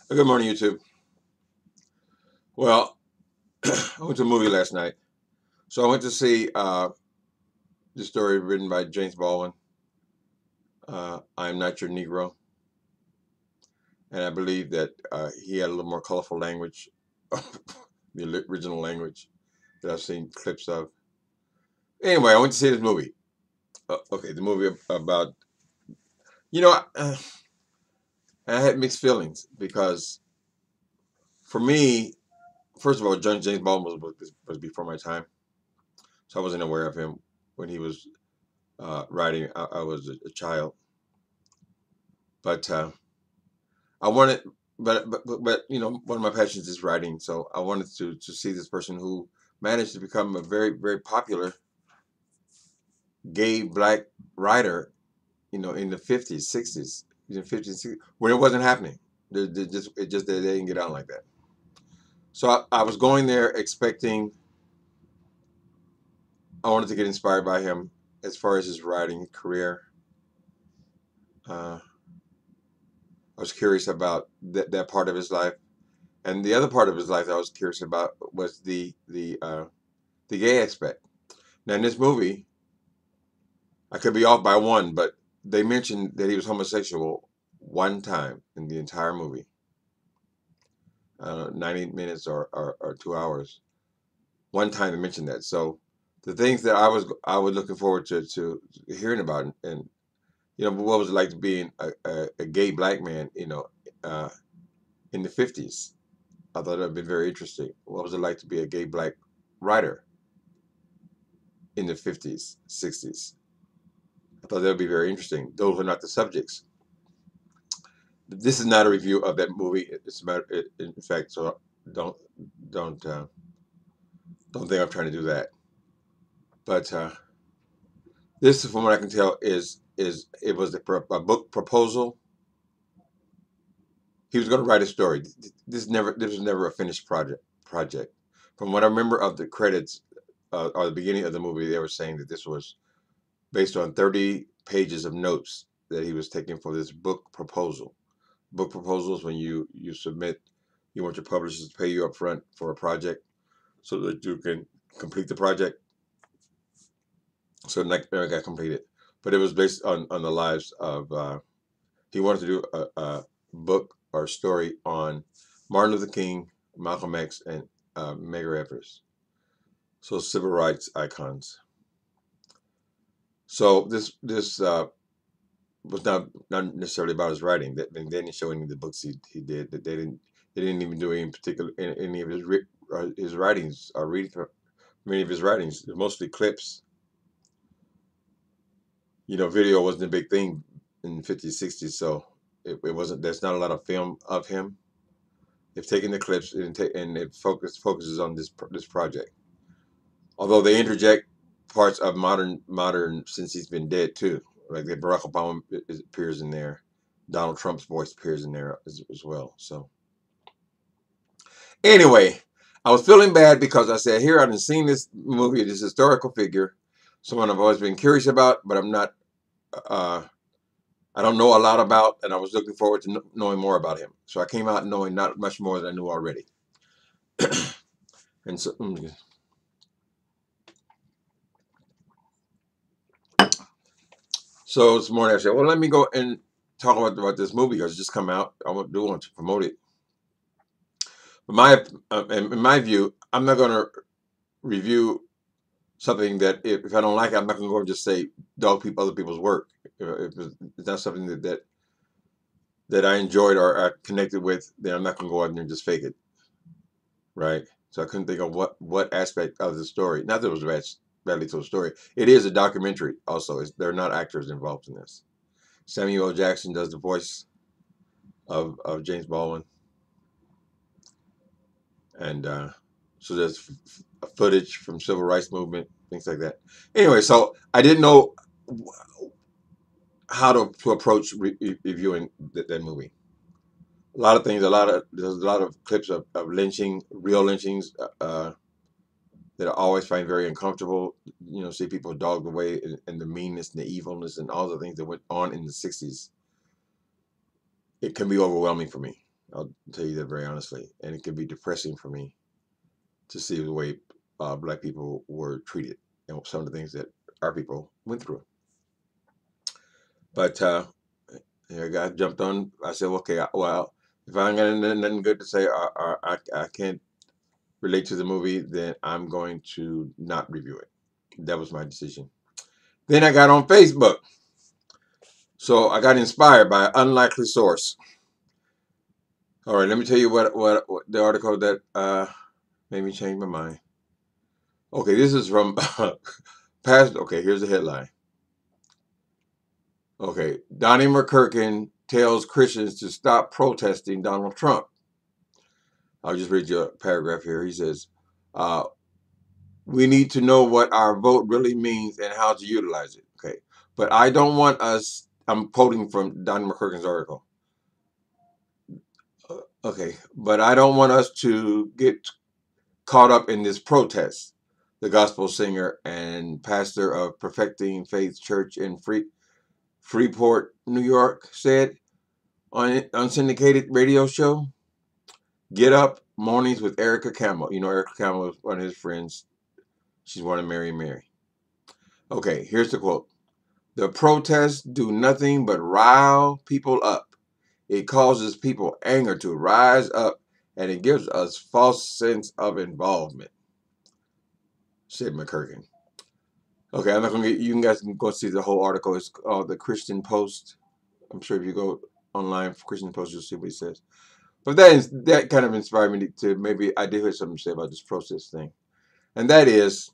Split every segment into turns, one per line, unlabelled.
Good morning, YouTube. Well, I went to a movie last night. So I went to see the story written by James Baldwin, I'm Not Your Negro. And I believe that he had a little more colorful language, the original language that I've seen clips of. Anyway, I went to see this movie. Okay, the movie about, you know, I had mixed feelings because for me, first of all, James Baldwin was before my time. So I wasn't aware of him when he was writing. I was a child. But I wanted, but one of my passions is writing, so I wanted to see this person who managed to become a very popular gay black writer, in the 50s, 60s, in the 50s, 60s, when it wasn't happening. They didn't get on like that. So I was going there expecting. I wanted to get inspired by him as far as his writing career. Uh, I was curious about that part of his life. And the other part of his life that I was curious about was the gay aspect. Now in this movie, I could be off by one, but they mentioned that he was homosexual one time in the entire movie. 90 minutes or 2 hours. One time they mentioned that. So the things that I was looking forward to hearing about, and what was it like to be a gay black man, uh, in the 50s. I thought it would be very interesting. What was it like to be a gay black writer in the 50s, 60s? I thought that would be very interesting. Those were not the subjects. This is not a review of that movie. It's about, in fact, so don't don't uh, don't think I'm trying to do that. But this, from what I can tell, is it was a book proposal. He was going to write a story. This was never a finished project. From what I remember of the credits, or the beginning of the movie, they were saying that this was based on 30 pages of notes that he was taking for this book proposal. Book proposals, when you submit, you want your publishers to pay you up front for a project so that you can complete the project. So that got completed, but it was based on the lives of. He wanted to do a book or story on Martin Luther King, Malcolm X, and Medgar Evers, so civil rights icons. So this was not necessarily about his writing. They didn't show any of the books he did. That they didn't even do any particular any of his writings or reading many of his writings. Mostly clips. Video wasn't a big thing in the 50s, 60s, so it wasn't. There's not a lot of film of him. They've taken the clips and it focuses on this project. Although they interject parts of modern since he's been dead too, like that Barack Obama appears in there, Donald Trump's voice appears in there as well. So anyway, I was feeling bad because I said, here I've seen this movie, this historical figure, someone I've always been curious about, but I'm not. Uh, I don't know a lot about, and I was looking forward to knowing more about him. So I came out knowing not much more than I knew already. And so this morning I said, well, let me go and talk about this movie because it's just come out. I do want to promote it. But in my view, I'm not going to review something that if I don't like it, I'm not going to go and just say other people's work. If it's not something that I enjoyed or I connected with, then I'm not going to go out there and just fake it, right? So I couldn't think of what aspect of the story. Not that it was badly told story. It is a documentary. Also, there are not actors involved in this. Samuel L. Jackson does the voice of James Baldwin, and so there's footage from civil rights movement, things like that. Anyway, so I didn't know how to approach reviewing that movie. A lot of things, there's a lot of clips of lynching, real lynchings, that I always find very uncomfortable. See people dogged away, and the meanness and the evilness and all the things that went on in the 60s. It can be overwhelming for me. I'll tell you that very honestly, and it can be depressing for me to see the way black people were treated and some of the things that our people went through. But I got jumped on. I said, okay, well, if I ain't got nothing good to say, or I can't relate to the movie, then I'm going to not review it. That was my decision. Then I got on Facebook. So I got inspired by an unlikely source. All right, let me tell you what the article that made me change my mind. Okay, this is from past. Okay, here's the headline. Okay, Donnie McClurkin tells Christians to stop protesting Donald Trump. I'll just read you a paragraph here. He says, uh, we need to know what our vote really means and how to utilize it. Okay, but I don't want us, I'm quoting from Donnie McClurkin's article. Okay, but I don't want us to get caught up in this protest, the gospel singer and pastor of Perfecting Faith Church in Freeport, New York, said on an unsyndicated radio show. Get Up Mornings with Erica Campbell. You know, Erica Campbell is one of his friends. She's one of Mary. Okay, here's the quote. The protests do nothing but rile people up. It causes people anger to rise up, and it gives us false sense of involvement, said McClurkin. Okay, I'm not gonna get you guys can go see the whole article. It's called the Christian Post. I'm sure if you go online for Christian Post, you'll see what he says. But that kind of inspired me to maybe I did have something to say about this protest thing, and that is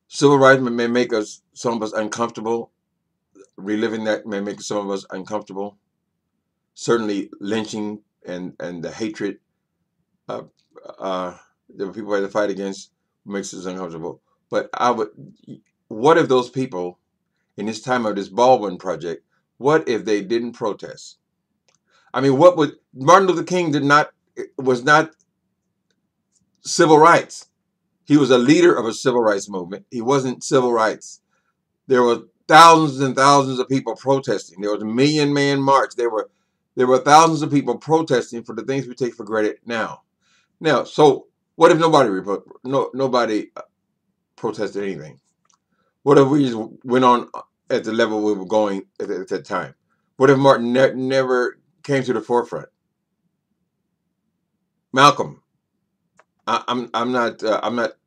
civil rights may make some of us uncomfortable. Reliving that may make some of us uncomfortable. Certainly, lynching and the hatred uh, that people had to fight against makes us uncomfortable. But what if those people in this time of this Baldwin project, what if they didn't protest? I mean, what would Martin Luther King was not civil rights. He was a leader of a civil rights movement. He wasn't civil rights. There were thousands and thousands of people protesting. There was a million-man march. There were thousands of people protesting for the things we take for granted now. Now, so what if nobody protested anything? What if we just went on at the level we were going at that time? What if Martin never came to the forefront? Malcolm, I'm not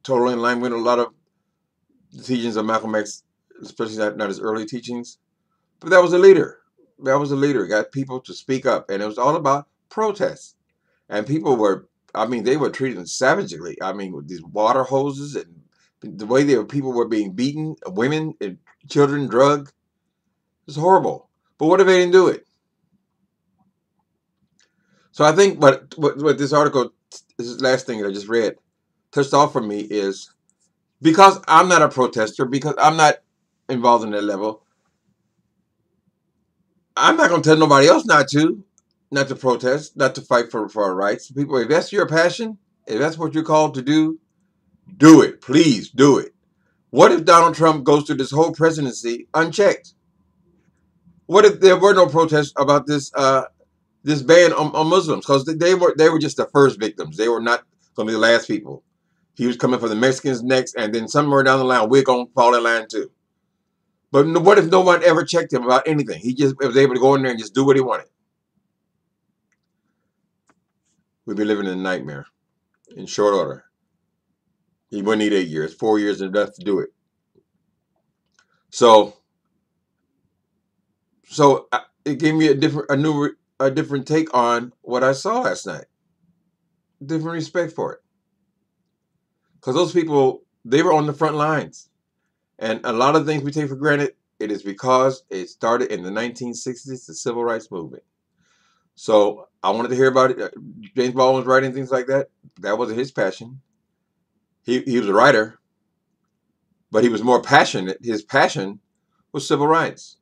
totally in line with a lot of the teachings of Malcolm X, especially not his early teachings, but that was a leader. That was a leader. He got people to speak up, and it was all about protests. And people were, I mean, they were treated savagely. I mean, with these water hoses and the way people were being beaten, women and children drugged. It was horrible. But what if they didn't do it? So I think what this article, this last thing that I just read, touched off for me is because I'm not a protester, because I'm not involved in that level, I'm not going to tell nobody else not to protest, not to fight for our rights. People, if that's your passion, if that's what you're called to do it. Please do it. What if Donald Trump goes through this whole presidency unchecked? What if there were no protests about this ban on Muslims? Because they were just the first victims. They were not going to be the last people. He was coming for the Mexicans next, and then somewhere down the line, we're going to fall in line too. But what if no one ever checked him about anything? He just was able to go in there and just do what he wanted. We'd be living in a nightmare in short order. He wouldn't need 8 years. 4 years is enough to do it. So it gave me a different take on what I saw last night. Different respect for it. Because those people, they were on the front lines. And a lot of things we take for granted, it is because it started in the 1960s, the Civil Rights Movement. So I wanted to hear about it. James Baldwin was writing things like that. That wasn't his passion. He was a writer, but he was more passionate. His passion was civil rights.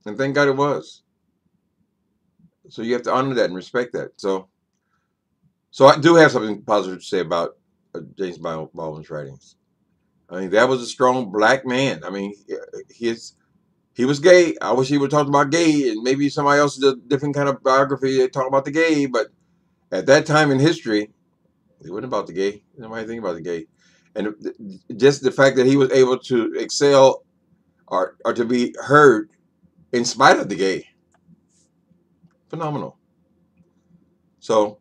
And thank God it was. So you have to honor that and respect that. So I do have something positive to say about James Baldwin's writings. I mean, that was a strong black man. I mean, he was gay. I wish he would talk about gay, and maybe somebody else did a different kind of biography. They talk about the gay, but at that time in history, it wasn't about the gay. Nobody think about the gay, and just the fact that he was able to excel or to be heard in spite of the gay, phenomenal. So,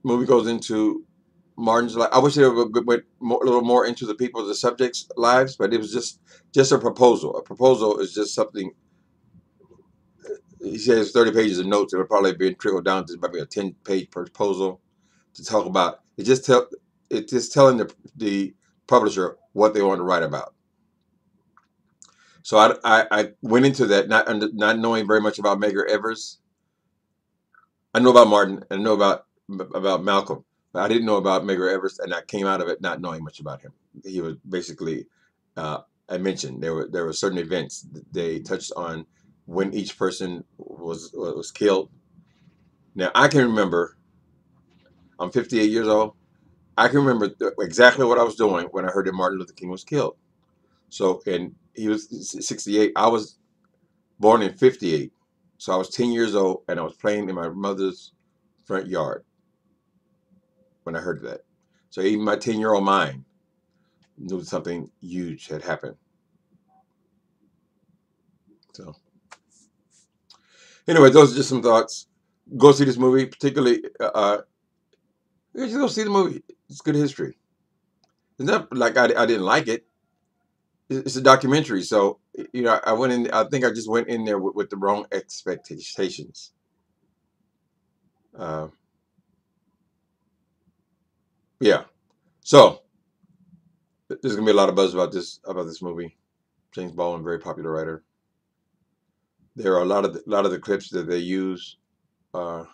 movie goes into Martin's life. I wish they went a little more into the people, the subjects' lives, but it was just a proposal. A proposal is just something. He says 30 pages of notes. It would probably be trickled down to maybe a 10-page proposal to talk about. It just telling the publisher what they want to write about. So I went into that not knowing very much about Medgar Evers. I know about Martin and I know about Malcolm, but I didn't know about Medgar Evers, and I came out of it not knowing much about him. He was basically, I mentioned there were certain events that they touched on when each person was killed. Now I can remember. I'm 58 years old. I can remember exactly what I was doing when I heard that Martin Luther King was killed. So, and he was 68. I was born in 58. So I was 10 years old and I was playing in my mother's front yard when I heard that. So even my 10-year-old mind knew something huge had happened. So anyway, those are just some thoughts. Go see this movie, particularly, just go see the movie. It's good history. It's not like I didn't like it. It's a documentary. So, I went in, I think I just went in there with the wrong expectations. Uh, yeah. So there's gonna be a lot of buzz about this movie. James Baldwin, very popular writer. There are a lot of the clips that they use uh,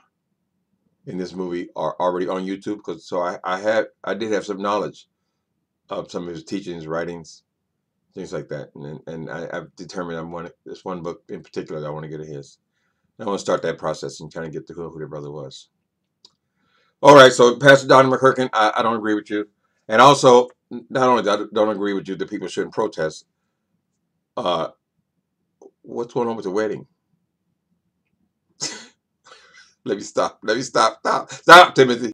in this movie are already on YouTube. Because so I did have some knowledge of some of his teachings, writings, things like that, and I've determined this one book in particular that I want to get of his. And I want to start that process and kind of get to who the brother was. All right, so Pastor Donnie McClurkin, I don't agree with you, and also not only that, I don't agree with you that people shouldn't protest. Uh, what's going on with the wedding? Let me stop. Stop, Timothy.